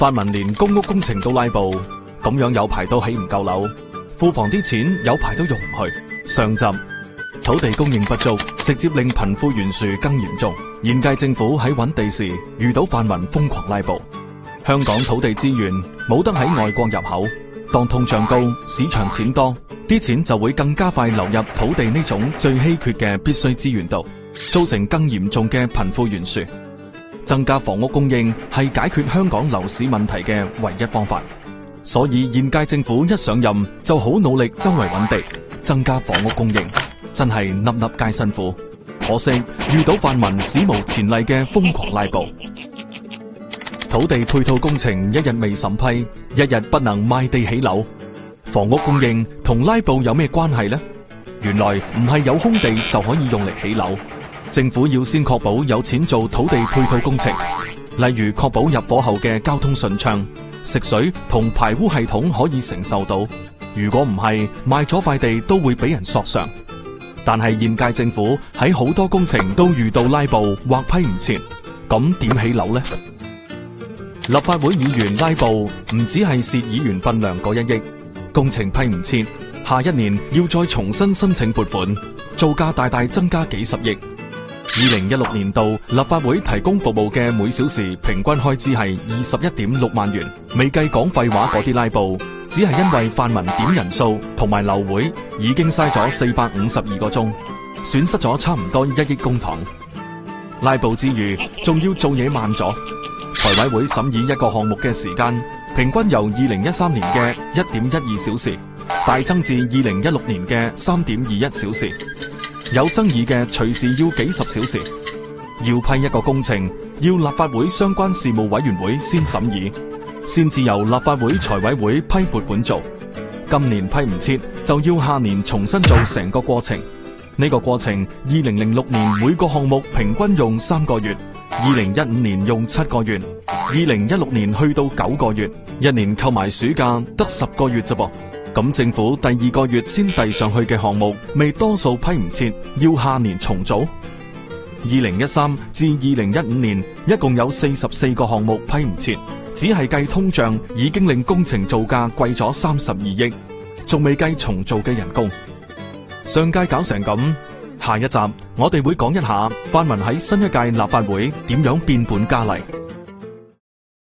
泛民連公屋工程都拉布，咁樣有排都起唔夠樓，庫房啲錢有排都用唔去。上集土地供應不足，直接令貧富懸殊更嚴重。現屆政府喺揾地時遇到泛民瘋狂拉布，香港土地資源冇得喺外國入口，當通脹高，市場錢多，啲錢就會更加快流入土地呢種最稀缺嘅必須資源度，造成更嚴重嘅貧富懸殊。增加房屋供應係解決香港樓市問題嘅唯一方法，所以現屆政府一上任就好努力周圍揾地，增加房屋供應，真係粒粒皆辛苦。可惜遇到泛民史無前例嘅瘋狂拉布，土地配套工程一日未審批，一日不能賣地起樓。房屋供應同拉布有咩關係呢？原來唔係有空地就可以用嚟起樓。政府要先確保有錢做土地配套工程，例如確保入伙後嘅交通順暢，食水同排污系統可以承受到。如果唔係，賣咗塊地都會俾人索償。但係現屆政府喺好多工程都遇到拉布或批唔切，咁點起樓呢？立法會議員拉布唔止係蝕議員分量嗰1億，工程批唔切，下一年要再重新申請撥款，造價大大增加幾十億。2016年度立法會提供服務嘅每小時平均開支係21.6萬元，未計講廢話嗰啲拉布，只係因為泛民點人數同埋流會，已經嘥咗452個鐘，損失咗差唔多1億公帑。拉布之餘，仲要做嘢慢咗。財委會審議一個項目嘅時間，平均由2013年嘅1.12小時，大增至2016年嘅3.21小時。有爭議嘅隨時要幾十小時，要批一個工程，要立法會相關事務委員會先審議，先至由立法會財委會批撥款做。今年批唔切，就要下年重新做成個過程。呢個過程2006年每個項目平均用3個月，2015年用7個月，2016年去到9個月，一年扣埋暑假得10個月啫噃。咁政府第2個月先遞上去嘅項目，未多數批唔切，要下年重組。2013至2015年一共有44個項目批唔切，只係計通脹已經令工程造價貴咗32億，仲未計重做嘅人工。上屆搞成咁，下一集我哋會講一下泛民喺新一屆立法會點樣變本加厲。